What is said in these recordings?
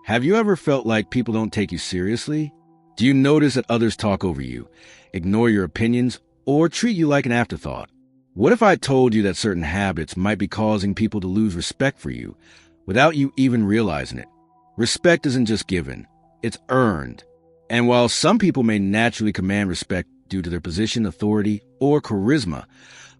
Have you ever felt like people don't take you seriously? Do you notice that others talk over you, ignore your opinions, or treat you like an afterthought? What if I told you that certain habits might be causing people to lose respect for you without you even realizing it? Respect isn't just given, it's earned. And while some people may naturally command respect due to their position, authority, or charisma,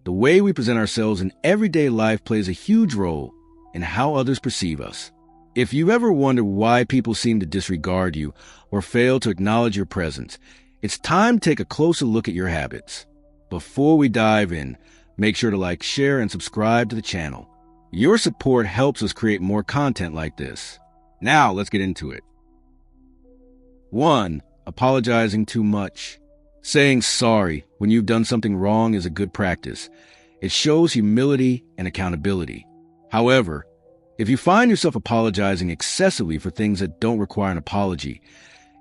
the way we present ourselves in everyday life plays a huge role in how others perceive us. If you ever wonder why people seem to disregard you or fail to acknowledge your presence, it's time to take a closer look at your habits. Before we dive in, make sure to like, share, and subscribe to the channel. Your support helps us create more content like this. Now, let's get into it. 1. Apologizing too much. Saying sorry when you've done something wrong is a good practice. It shows humility and accountability. However, if you find yourself apologizing excessively for things that don't require an apology,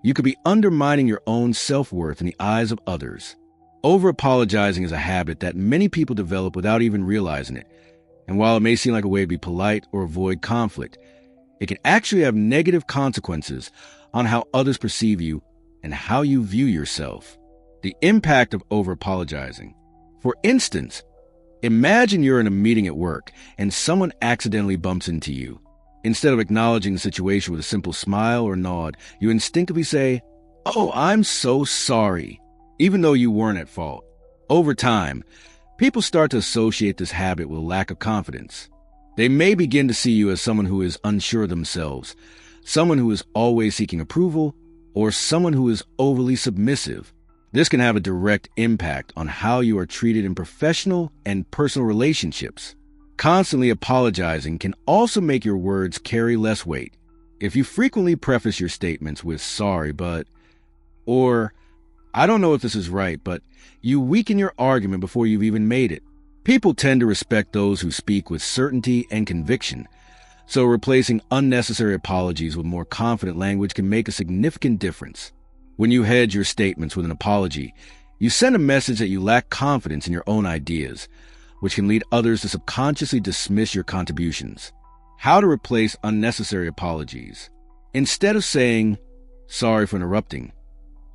you could be undermining your own self-worth in the eyes of others. Over-apologizing is a habit that many people develop without even realizing it. And while it may seem like a way to be polite or avoid conflict, it can actually have negative consequences on how others perceive you and how you view yourself. The impact of over-apologizing. For instance, imagine you're in a meeting at work and someone accidentally bumps into you. Instead of acknowledging the situation with a simple smile or nod, you instinctively say, "Oh, I'm so sorry," even though you weren't at fault. Over time, people start to associate this habit with a lack of confidence. They may begin to see you as someone who is unsure of themselves, someone who is always seeking approval, or someone who is overly submissive. This can have a direct impact on how you are treated in professional and personal relationships. Constantly apologizing can also make your words carry less weight. If you frequently preface your statements with "sorry, but," or "I don't know if this is right," but you weaken your argument before you've even made it. People tend to respect those who speak with certainty and conviction, so replacing unnecessary apologies with more confident language can make a significant difference. When you hedge your statements with an apology, you send a message that you lack confidence in your own ideas, which can lead others to subconsciously dismiss your contributions. How to replace unnecessary apologies. Instead of saying, "Sorry for interrupting,"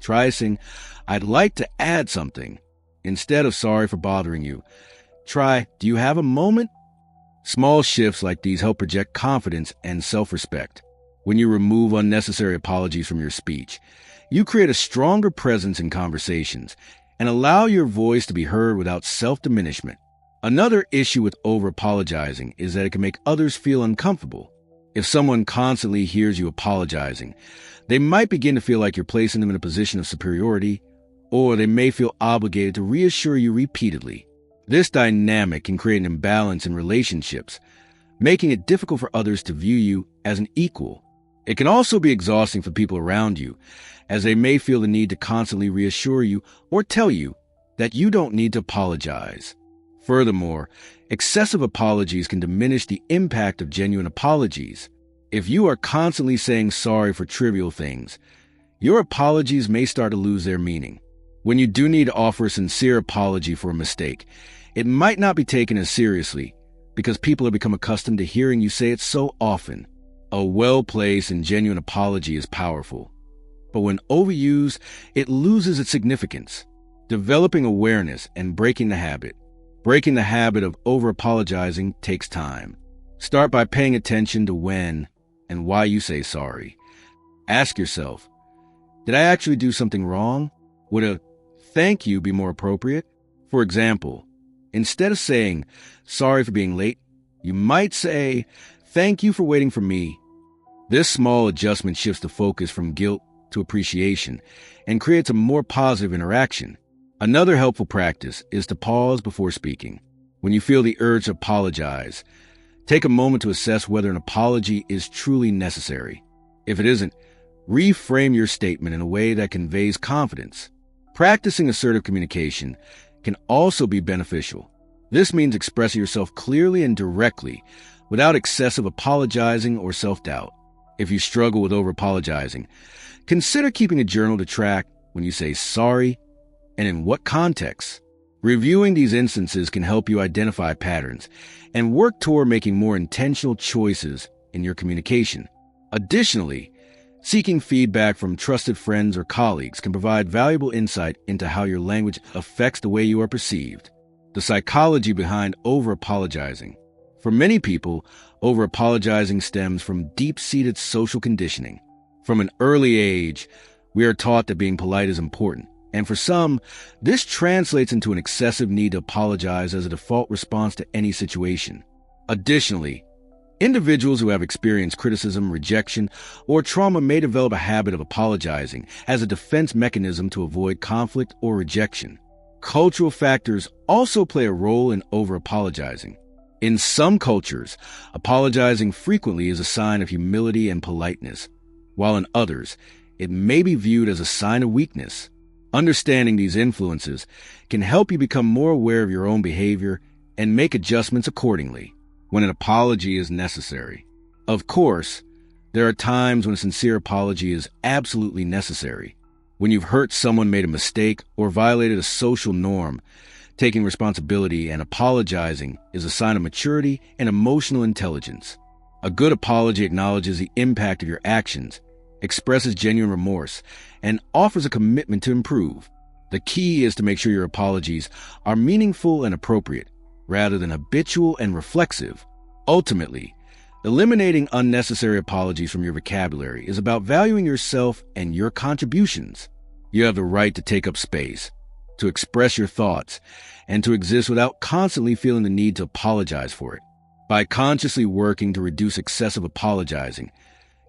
try saying, "I'd like to add something." Instead of "Sorry for bothering you," try, "Do you have a moment?" Small shifts like these help project confidence and self-respect. When you remove unnecessary apologies from your speech, you create a stronger presence in conversations and allow your voice to be heard without self-diminishment. Another issue with over-apologizing is that it can make others feel uncomfortable. If someone constantly hears you apologizing, they might begin to feel like you're placing them in a position of superiority, or they may feel obligated to reassure you repeatedly. This dynamic can create an imbalance in relationships, making it difficult for others to view you as an equal. It can also be exhausting for people around you, as they may feel the need to constantly reassure you or tell you that you don't need to apologize. Furthermore, excessive apologies can diminish the impact of genuine apologies. If you are constantly saying sorry for trivial things, your apologies may start to lose their meaning. When you do need to offer a sincere apology for a mistake, it might not be taken as seriously because people have become accustomed to hearing you say it so often. A well-placed and genuine apology is powerful, but when overused, it loses its significance. Developing awareness and breaking the habit. Breaking the habit of over-apologizing takes time. Start by paying attention to when and why you say sorry. Ask yourself, did I actually do something wrong? Would a thank you be more appropriate? For example, instead of saying, "Sorry for being late," you might say, "Thank you for waiting for me." This small adjustment shifts the focus from guilt to appreciation and creates a more positive interaction. Another helpful practice is to pause before speaking. When you feel the urge to apologize, take a moment to assess whether an apology is truly necessary. If it isn't, reframe your statement in a way that conveys confidence. Practicing assertive communication can also be beneficial. This means expressing yourself clearly and directly without excessive apologizing or self-doubt. If you struggle with over-apologizing, consider keeping a journal to track when you say sorry and in what context. Reviewing these instances can help you identify patterns and work toward making more intentional choices in your communication. Additionally, Seeking feedback from trusted friends or colleagues can provide valuable insight into how your language affects the way you are perceived. The psychology behind over-apologizing. For many people, over-apologizing stems from deep-seated social conditioning. From an early age, we are taught that being polite is important, and for some, this translates into an excessive need to apologize as a default response to any situation. Additionally, individuals who have experienced criticism, rejection, or trauma may develop a habit of apologizing as a defense mechanism to avoid conflict or rejection. Cultural factors also play a role in over-apologizing. In some cultures, apologizing frequently is a sign of humility and politeness, while in others, it may be viewed as a sign of weakness. Understanding these influences can help you become more aware of your own behavior and make adjustments accordingly when an apology is necessary. Of course, there are times when a sincere apology is absolutely necessary. When you've hurt someone, made a mistake, or violated a social norm, taking responsibility and apologizing is a sign of maturity and emotional intelligence. A good apology acknowledges the impact of your actions, expresses genuine remorse, and offers a commitment to improve. The key is to make sure your apologies are meaningful and appropriate, rather than habitual and reflexive. Ultimately, eliminating unnecessary apologies from your vocabulary is about valuing yourself and your contributions. You have the right to take up space, to express your thoughts, and to exist without constantly feeling the need to apologize for it. By consciously working to reduce excessive apologizing,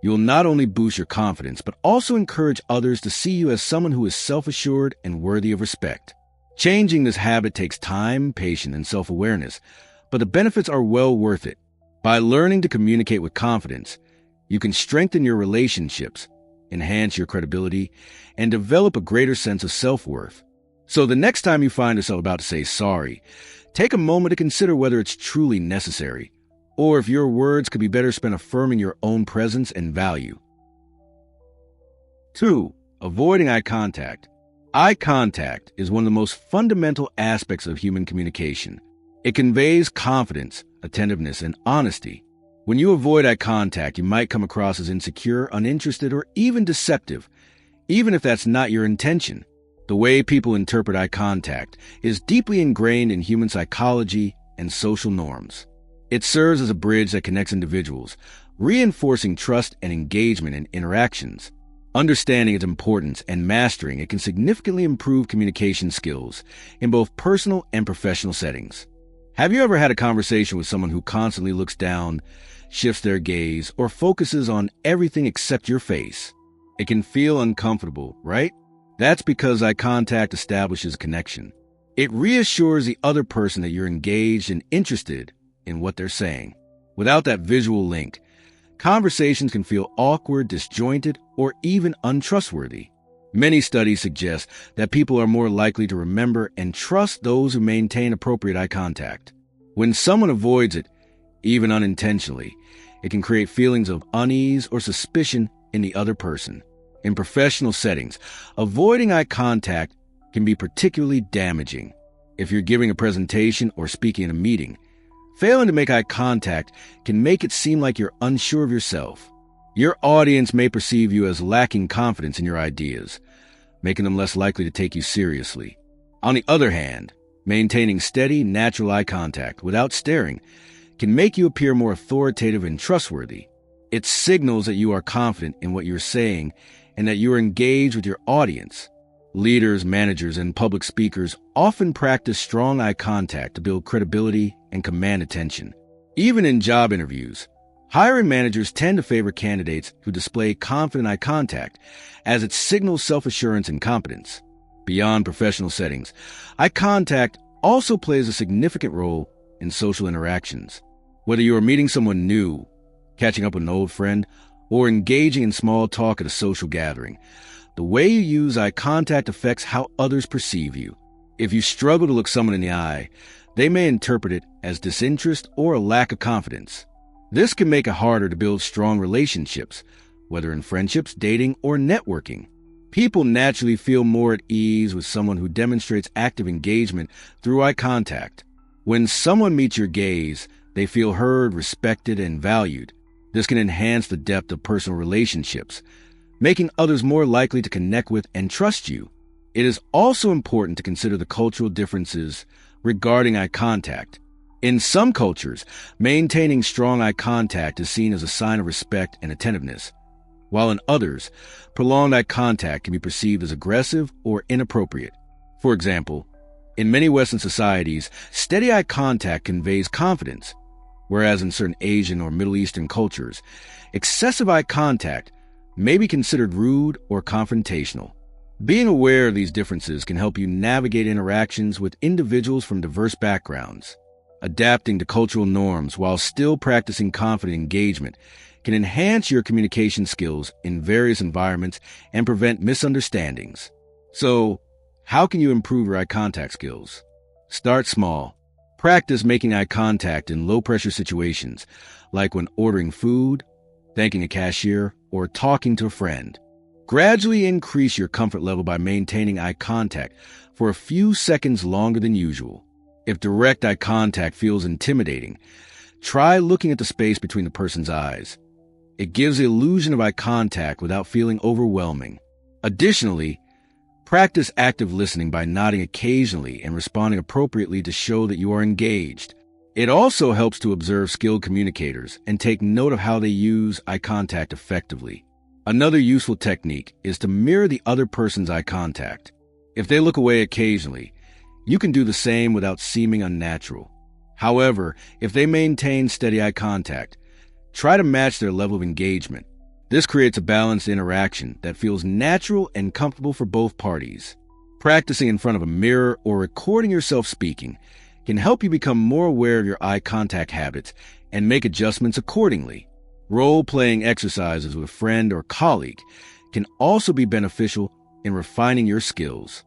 you'll not only boost your confidence, but also encourage others to see you as someone who is self-assured and worthy of respect. Changing this habit takes time, patience, and self-awareness, but the benefits are well worth it. By learning to communicate with confidence, you can strengthen your relationships, enhance your credibility, and develop a greater sense of self-worth. So the next time you find yourself about to say sorry, take a moment to consider whether it's truly necessary, or if your words could be better spent affirming your own presence and value. 2. Avoiding eye contact. Eye contact is one of the most fundamental aspects of human communication. It conveys confidence, attentiveness, and honesty. When you avoid eye contact, you might come across as insecure, uninterested, or even deceptive, even if that's not your intention. The way people interpret eye contact is deeply ingrained in human psychology and social norms. It serves as a bridge that connects individuals, reinforcing trust and engagement in interactions. Understanding its importance and mastering it can significantly improve communication skills in both personal and professional settings. Have you ever had a conversation with someone who constantly looks down, shifts their gaze, or focuses on everything except your face? It can feel uncomfortable, right? That's because eye contact establishes a connection. It reassures the other person that you're engaged and interested in what they're saying. Without that visual link, conversations can feel awkward, disjointed, or even untrustworthy. Many studies suggest that people are more likely to remember and trust those who maintain appropriate eye contact. When someone avoids it, even unintentionally, it can create feelings of unease or suspicion in the other person. In professional settings, avoiding eye contact can be particularly damaging. If you're giving a presentation or speaking in a meeting, failing to make eye contact can make it seem like you're unsure of yourself. Your audience may perceive you as lacking confidence in your ideas, making them less likely to take you seriously. On the other hand, maintaining steady, natural eye contact without staring can make you appear more authoritative and trustworthy. It signals that you are confident in what you're saying and that you are engaged with your audience. Leaders, managers, and public speakers often practice strong eye contact to build credibility and command attention. Even in job interviews, hiring managers tend to favor candidates who display confident eye contact, as it signals self-assurance and competence. Beyond professional settings, eye contact also plays a significant role in social interactions. Whether you are meeting someone new, catching up with an old friend, or engaging in small talk at a social gathering, the way you use eye contact affects how others perceive you. If you struggle to look someone in the eye, they may interpret it as disinterest or a lack of confidence. This can make it harder to build strong relationships, whether in friendships, dating, or networking. People naturally feel more at ease with someone who demonstrates active engagement through eye contact. When someone meets your gaze, they feel heard, respected, and valued. This can enhance the depth of personal relationships, making others more likely to connect with and trust you. It is also important to consider the cultural differences regarding eye contact. In some cultures, maintaining strong eye contact is seen as a sign of respect and attentiveness, while in others, prolonged eye contact can be perceived as aggressive or inappropriate. For example, in many Western societies, steady eye contact conveys confidence, whereas in certain Asian or Middle Eastern cultures, excessive eye contact may be considered rude or confrontational. Being aware of these differences can help you navigate interactions with individuals from diverse backgrounds. Adapting to cultural norms while still practicing confident engagement can enhance your communication skills in various environments and prevent misunderstandings. So, how can you improve your eye contact skills? Start small. Practice making eye contact in low-pressure situations, like when ordering food, thanking a cashier, or talking to a friend. Gradually increase your comfort level by maintaining eye contact for a few seconds longer than usual. If direct eye contact feels intimidating, try looking at the space between the person's eyes. It gives the illusion of eye contact without feeling overwhelming. Additionally, practice active listening by nodding occasionally and responding appropriately to show that you are engaged. It also helps to observe skilled communicators and take note of how they use eye contact effectively. Another useful technique is to mirror the other person's eye contact. If they look away occasionally, you can do the same without seeming unnatural. However, if they maintain steady eye contact, try to match their level of engagement. This creates a balanced interaction that feels natural and comfortable for both parties. Practicing in front of a mirror or recording yourself speaking can help you become more aware of your eye contact habits and make adjustments accordingly. Role-playing exercises with a friend or colleague can also be beneficial in refining your skills.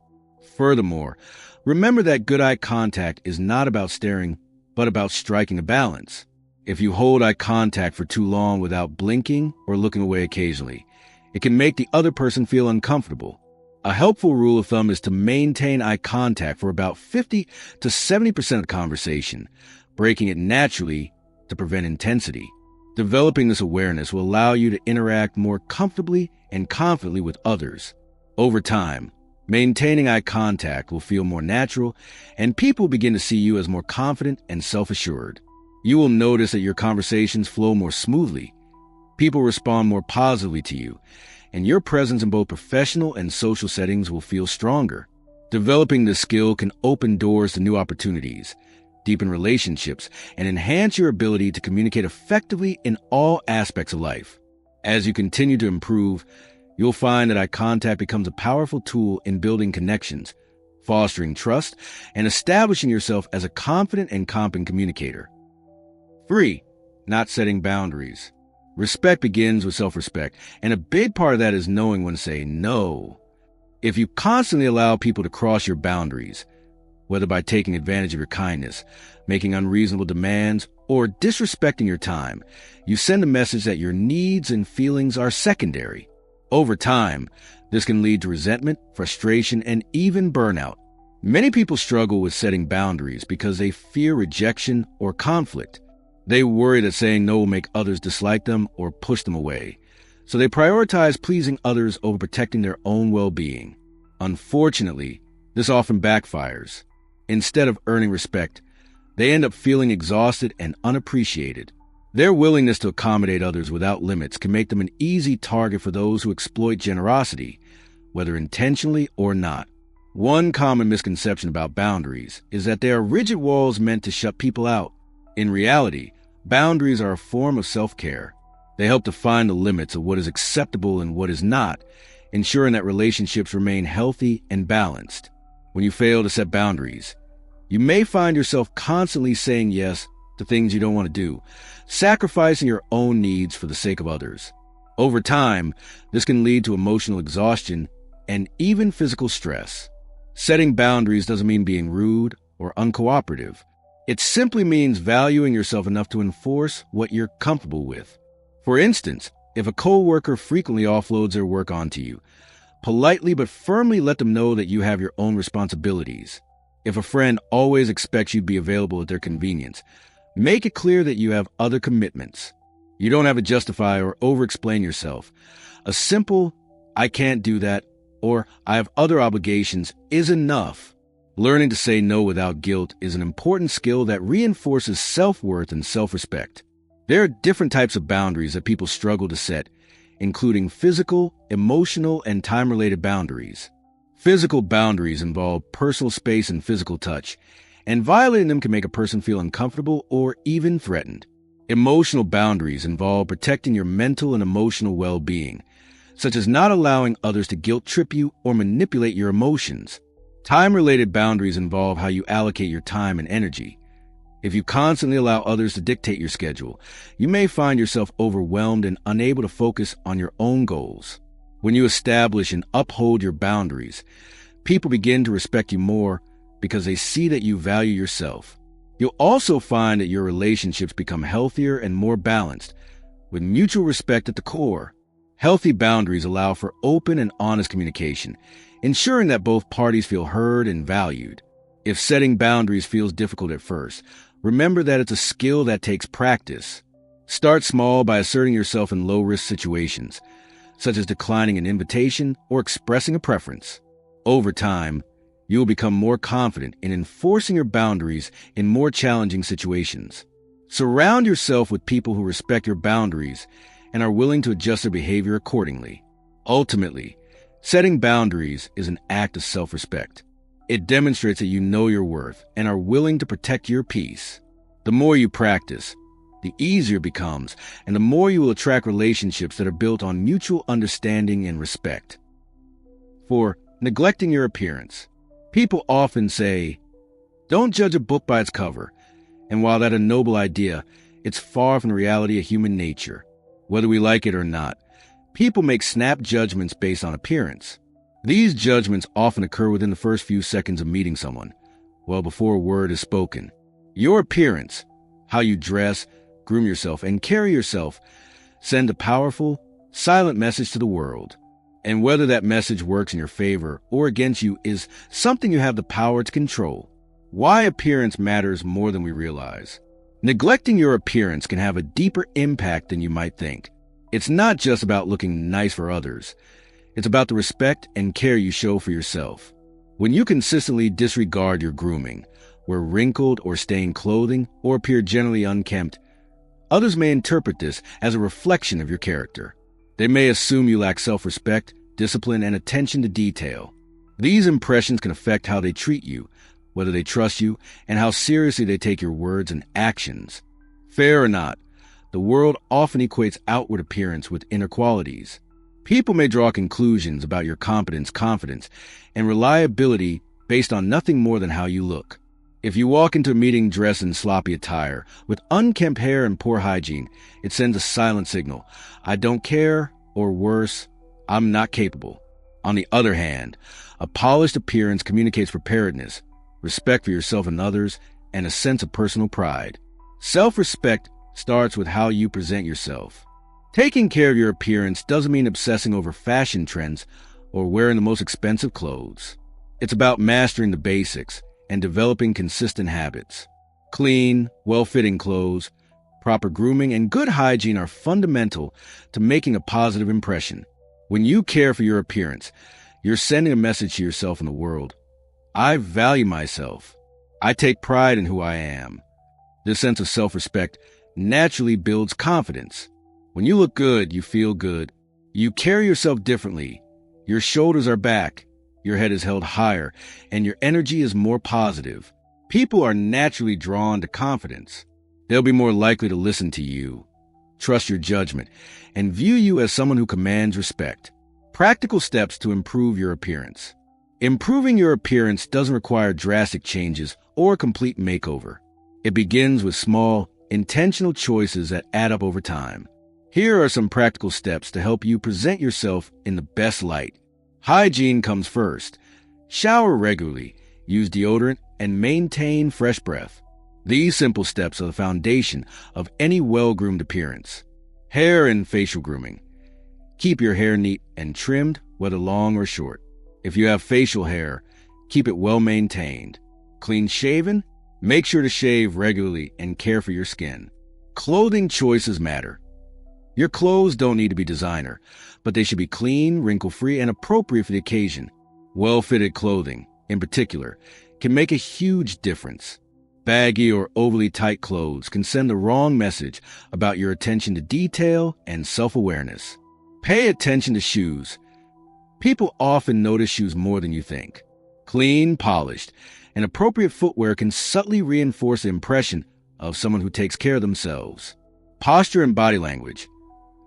Furthermore, remember that good eye contact is not about staring, but about striking a balance. If you hold eye contact for too long without blinking or looking away occasionally, it can make the other person feel uncomfortable. A helpful rule of thumb is to maintain eye contact for about 50 to 70% of the conversation, breaking it naturally to prevent intensity. Developing this awareness will allow you to interact more comfortably and confidently with others. Over time, maintaining eye contact will feel more natural, and people begin to see you as more confident and self-assured. You will notice that your conversations flow more smoothly. People respond more positively to you, and your presence in both professional and social settings will feel stronger. Developing this skill can open doors to new opportunities, deepen relationships, and enhance your ability to communicate effectively in all aspects of life. As you continue to improve, you'll find that eye contact becomes a powerful tool in building connections, fostering trust, and establishing yourself as a confident and competent communicator. 3. Not setting boundaries. Respect begins with self-respect, and a big part of that is knowing when to say no. If you constantly allow people to cross your boundaries, whether by taking advantage of your kindness, making unreasonable demands, or disrespecting your time, you send a message that your needs and feelings are secondary. Over time, this can lead to resentment, frustration, and even burnout. Many people struggle with setting boundaries because they fear rejection or conflict. They worry that saying no will make others dislike them or push them away, so they prioritize pleasing others over protecting their own well-being. Unfortunately, this often backfires. Instead of earning respect, they end up feeling exhausted and unappreciated. Their willingness to accommodate others without limits can make them an easy target for those who exploit generosity, whether intentionally or not. One common misconception about boundaries is that they are rigid walls meant to shut people out. In reality, boundaries are a form of self-care. They help define the limits of what is acceptable and what is not, ensuring that relationships remain healthy and balanced. When you fail to set boundaries, you may find yourself constantly saying yes to things you don't want to do, sacrificing your own needs for the sake of others. Over time, this can lead to emotional exhaustion and even physical stress. Setting boundaries doesn't mean being rude or uncooperative. It simply means valuing yourself enough to enforce what you're comfortable with. For instance, if a coworker frequently offloads their work onto you, politely but firmly let them know that you have your own responsibilities. If a friend always expects you to be available at their convenience, make it clear that you have other commitments. You don't have to justify or over-explain yourself. A simple, "I can't do that," or "I have other obligations" is enough. Learning to say no without guilt is an important skill that reinforces self-worth and self-respect. There are different types of boundaries that people struggle to set, including physical, emotional, and time-related boundaries. Physical boundaries involve personal space and physical touch, and violating them can make a person feel uncomfortable or even threatened. Emotional boundaries involve protecting your mental and emotional well-being, such as not allowing others to guilt-trip you or manipulate your emotions. Time-related boundaries involve how you allocate your time and energy. If you constantly allow others to dictate your schedule, you may find yourself overwhelmed and unable to focus on your own goals. When you establish and uphold your boundaries, people begin to respect you more because they see that you value yourself. You'll also find that your relationships become healthier and more balanced, with mutual respect at the core. Healthy boundaries allow for open and honest communication, ensuring that both parties feel heard and valued. If setting boundaries feels difficult at first, remember that it's a skill that takes practice. Start small by asserting yourself in low-risk situations, such as declining an invitation or expressing a preference. Over time, you will become more confident in enforcing your boundaries in more challenging situations. Surround yourself with people who respect your boundaries and are willing to adjust their behavior accordingly. Ultimately, setting boundaries is an act of self-respect. It demonstrates that you know your worth and are willing to protect your peace. The more you practice, the easier it becomes, and the more you will attract relationships that are built on mutual understanding and respect. 4. Neglecting your appearance. People often say, "Don't judge a book by its cover," and while that's a noble idea, it's far from the reality of human nature. Whether we like it or not, people make snap judgments based on appearance. These judgments often occur within the first few seconds of meeting someone, well before a word is spoken. Your appearance, how you dress, groom yourself, and carry yourself, send a powerful, silent message to the world. And whether that message works in your favor or against you is something you have the power to control. Why appearance matters more than we realize. Neglecting your appearance can have a deeper impact than you might think. It's not just about looking nice for others. It's about the respect and care you show for yourself. When you consistently disregard your grooming, wear wrinkled or stained clothing, or appear generally unkempt, others may interpret this as a reflection of your character. They may assume you lack self-respect, discipline, and attention to detail. These impressions can affect how they treat you, whether they trust you, and how seriously they take your words and actions. Fair or not, the world often equates outward appearance with inner qualities. People may draw conclusions about your competence, confidence, and reliability based on nothing more than how you look. If you walk into a meeting dressed in sloppy attire, with unkempt hair and poor hygiene, it sends a silent signal: "I don't care," or worse, "I'm not capable." On the other hand, a polished appearance communicates preparedness, respect for yourself and others, and a sense of personal pride. Self-respect starts with how you present yourself. Taking care of your appearance doesn't mean obsessing over fashion trends or wearing the most expensive clothes. It's about mastering the basics and developing consistent habits. Clean, well-fitting clothes, proper grooming, and good hygiene are fundamental to making a positive impression. When you care for your appearance, you're sending a message to yourself and the world: I value myself. I take pride in who I am. This sense of self-respect naturally builds confidence. When you look good, you feel good. You carry yourself differently. Your shoulders are back, your head is held higher, and your energy is more positive. People are naturally drawn to confidence. They'll be more likely to listen to you, trust your judgment, and view you as someone who commands respect. Practical steps to improve your appearance. Improving your appearance doesn't require drastic changes or a complete makeover. It begins with small, intentional choices that add up over time. Here are some practical steps to help you present yourself in the best light. Hygiene comes first. Shower regularly, use deodorant, and maintain fresh breath. These simple steps are the foundation of any well-groomed appearance. Hair and facial grooming. Keep your hair neat and trimmed, whether long or short. If you have facial hair, keep it well-maintained. Clean-shaven? Make sure to shave regularly and care for your skin. Clothing choices matter. Your clothes don't need to be designer, but they should be clean, wrinkle-free, and appropriate for the occasion. Well-fitted clothing, in particular, can make a huge difference. Baggy or overly tight clothes can send the wrong message about your attention to detail and self-awareness. Pay attention to shoes. People often notice shoes more than you think. Clean, polished, and appropriate footwear can subtly reinforce the impression of someone who takes care of themselves. Posture and body language.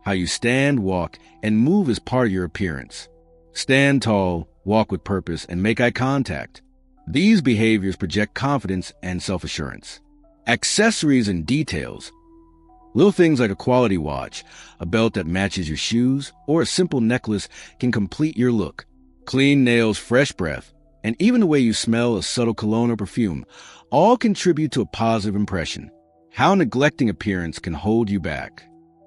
How you stand, walk, and move is part of your appearance. Stand tall, walk with purpose, and make eye contact. These behaviors project confidence and self-assurance. Accessories and details. Little things like a quality watch, a belt that matches your shoes, or a simple necklace can complete your look. Clean nails, fresh breath, and even the way you smell, a subtle cologne or perfume, all contribute to a positive impression. How neglecting appearance can hold you back.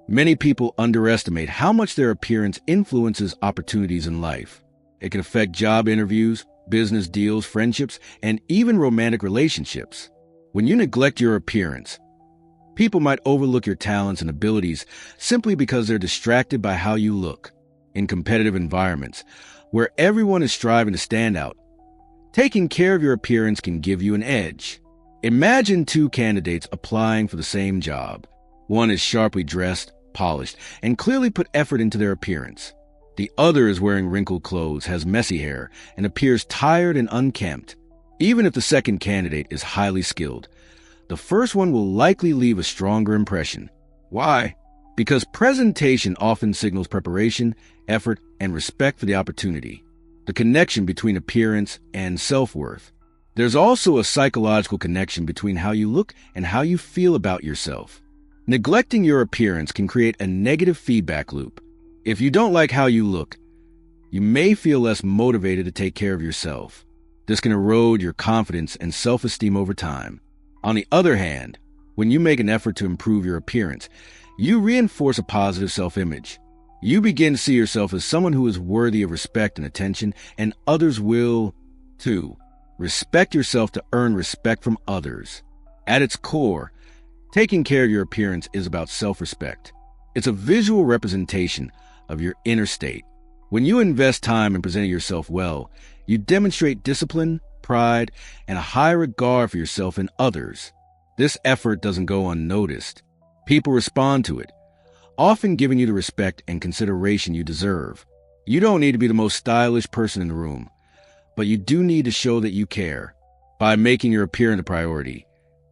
Many people underestimate how much their appearance influences opportunities in life. It can affect job interviews, business deals, friendships, and even romantic relationships. When you neglect your appearance, people might overlook your talents and abilities simply because they're distracted by how you look. In competitive environments, where everyone is striving to stand out, taking care of your appearance can give you an edge. Imagine two candidates applying for the same job. One is sharply dressed, polished, and clearly put effort into their appearance. The other is wearing wrinkled clothes, has messy hair, and appears tired and unkempt. Even if the second candidate is highly skilled, the first one will likely leave a stronger impression. Why? Because presentation often signals preparation, effort, and respect for the opportunity. The connection between appearance and self-worth. There's also a psychological connection between how you look and how you feel about yourself. Neglecting your appearance can create a negative feedback loop. If you don't like how you look, you may feel less motivated to take care of yourself. This can erode your confidence and self-esteem over time. On the other hand, when you make an effort to improve your appearance, you reinforce a positive self-image. You begin to see yourself as someone who is worthy of respect and attention, and others will, too. Respect yourself to earn respect from others. At its core, taking care of your appearance is about self-respect. It's a visual representation of your inner state. When you invest time in presenting yourself well, you demonstrate discipline, pride, and a high regard for yourself and others. This effort doesn't go unnoticed. People respond to it, often giving you the respect and consideration you deserve. You don't need to be the most stylish person in the room, but you do need to show that you care. By making your appearance a priority,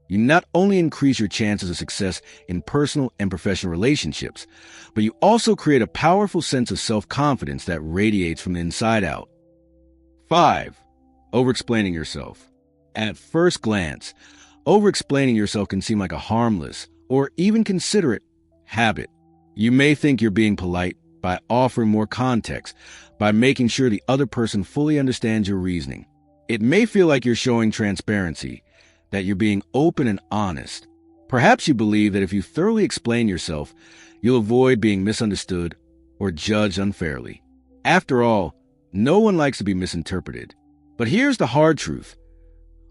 you not only increase your chances of success in personal and professional relationships, but you also create a powerful sense of self-confidence that radiates from the inside out. 5. Over-explaining yourself. At first glance, over-explaining yourself can seem like a harmless or even considerate habit. You may think you're being polite by offering more context, by making sure the other person fully understands your reasoning. It may feel like you're showing transparency, that you're being open and honest. Perhaps you believe that if you thoroughly explain yourself, you'll avoid being misunderstood or judged unfairly. After all, no one likes to be misinterpreted. But here's the hard truth.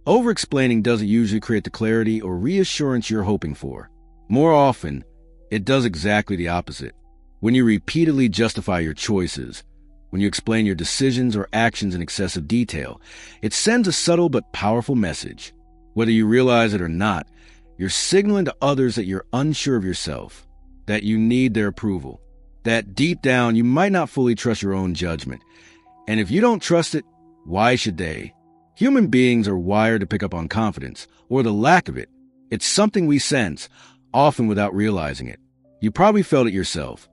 Over-explaining doesn't usually create the clarity or reassurance you're hoping for. More often, it does exactly the opposite. When you repeatedly justify your choices, when you explain your decisions or actions in excessive detail, it sends a subtle but powerful message. Whether you realize it or not, you're signaling to others that you're unsure of yourself, that you need their approval, that deep down you might not fully trust your own judgment. And if you don't trust it, why should they? Human beings are wired to pick up on confidence, or the lack of it. It's something we sense, often without realizing it. You probably felt it yourself.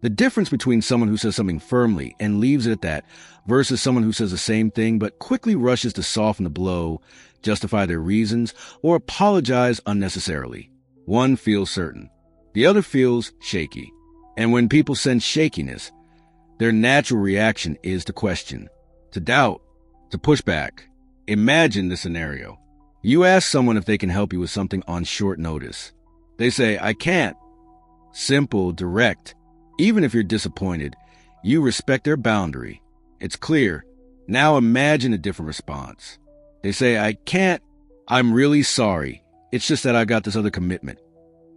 The difference between someone who says something firmly and leaves it at that versus someone who says the same thing but quickly rushes to soften the blow, justify their reasons, or apologize unnecessarily. One feels certain. The other feels shaky. And when people sense shakiness, their natural reaction is to question, to doubt, to push back. Imagine the scenario. You ask someone if they can help you with something on short notice. They say, "I can't." Simple, direct. Even if you're disappointed, you respect their boundary. It's clear. Now imagine a different response. They say, "I can't. I'm really sorry. It's just that I got this other commitment."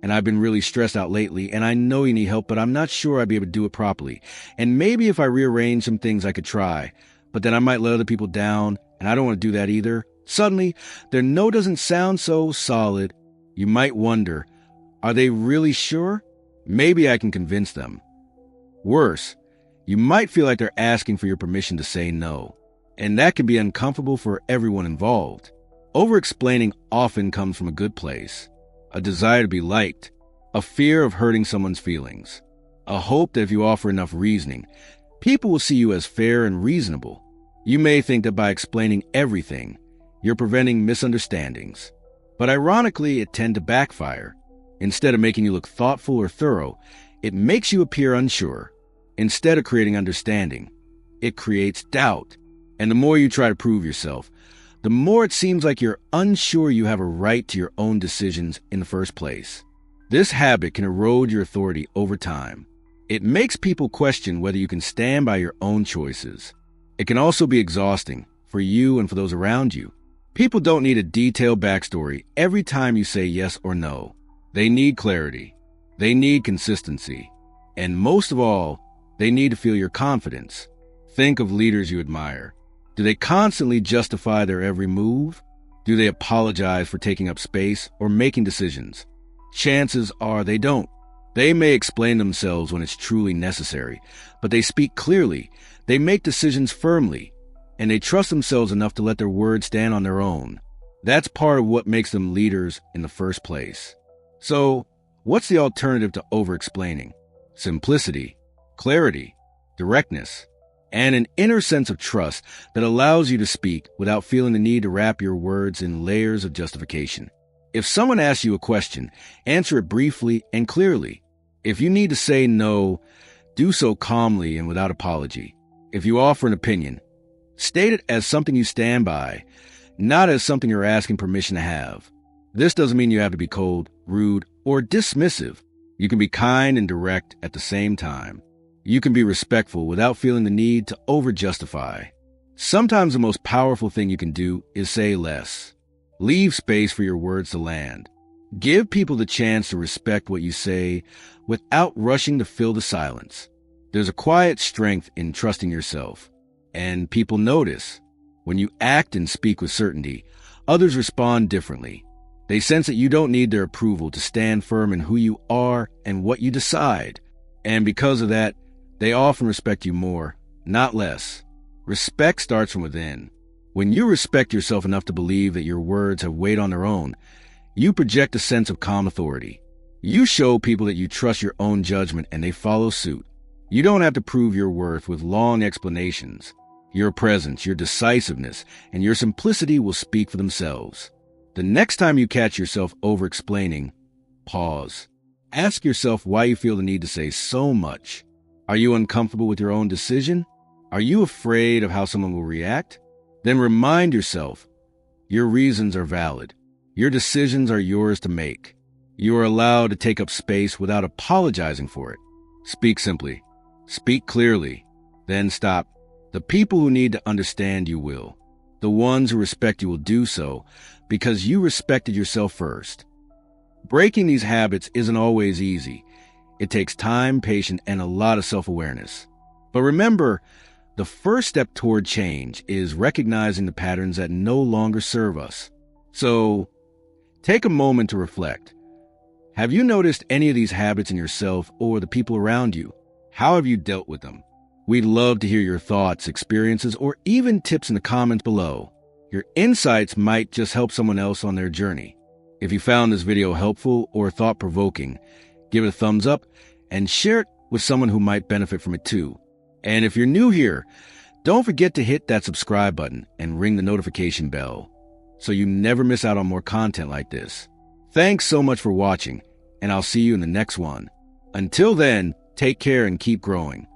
and I've been really stressed out lately, and I know you need help, but I'm not sure I'd be able to do it properly. And maybe if I rearrange some things I could try, but then I might let other people down, and I don't want to do that either. Suddenly, their no doesn't sound so solid. You might wonder, are they really sure? Maybe I can convince them. Worse, you might feel like they're asking for your permission to say no, and that can be uncomfortable for everyone involved. Over-explaining often comes from a good place, a desire to be liked, a fear of hurting someone's feelings, a hope that if you offer enough reasoning, people will see you as fair and reasonable. You may think that by explaining everything, you're preventing misunderstandings, but ironically, it tends to backfire. Instead of making you look thoughtful or thorough, it makes you appear unsure. Instead of creating understanding, it creates doubt. And the more you try to prove yourself, the more it seems like you're unsure you have a right to your own decisions in the first place. This habit can erode your authority over time. It makes people question whether you can stand by your own choices. It can also be exhausting for you and for those around you. People don't need a detailed backstory every time you say yes or no. They need clarity. They need consistency. And most of all, they need to feel your confidence. Think of leaders you admire. Do they constantly justify their every move? Do they apologize for taking up space or making decisions? Chances are they don't. They may explain themselves when it's truly necessary, but they speak clearly, they make decisions firmly, and they trust themselves enough to let their words stand on their own. That's part of what makes them leaders in the first place. So, what's the alternative to over-explaining? Simplicity, clarity, directness, and an inner sense of trust that allows you to speak without feeling the need to wrap your words in layers of justification. If someone asks you a question, answer it briefly and clearly. If you need to say no, do so calmly and without apology. If you offer an opinion, state it as something you stand by, not as something you're asking permission to have. This doesn't mean you have to be cold, rude, or dismissive. You can be kind and direct at the same time. You can be respectful without feeling the need to over-justify. Sometimes the most powerful thing you can do is say less. Leave space for your words to land. Give people the chance to respect what you say without rushing to fill the silence. There's a quiet strength in trusting yourself, and people notice. When you act and speak with certainty, others respond differently. They sense that you don't need their approval to stand firm in who you are and what you decide. And because of that, they often respect you more, not less. Respect starts from within. When you respect yourself enough to believe that your words have weight on their own, you project a sense of calm authority. You show people that you trust your own judgment and they follow suit. You don't have to prove your worth with long explanations. Your presence, your decisiveness, and your simplicity will speak for themselves. The next time you catch yourself over-explaining, pause. Ask yourself why you feel the need to say so much. Are you uncomfortable with your own decision? Are you afraid of how someone will react? Then remind yourself, your reasons are valid. Your decisions are yours to make. You are allowed to take up space without apologizing for it. Speak simply. Speak clearly. Then stop. The people who need to understand you will. The ones who respect you will do so because you respected yourself first. Breaking these habits isn't always easy. It takes time, patience, and a lot of self-awareness. But remember, the first step toward change is recognizing the patterns that no longer serve us. So, take a moment to reflect. Have you noticed any of these habits in yourself or the people around you? How have you dealt with them? We'd love to hear your thoughts, experiences, or even tips in the comments below. Your insights might just help someone else on their journey. If you found this video helpful or thought-provoking, give it a thumbs up and share it with someone who might benefit from it too. And if you're new here, don't forget to hit that subscribe button and ring the notification bell so you never miss out on more content like this. Thanks so much for watching, and I'll see you in the next one. Until then, take care and keep growing.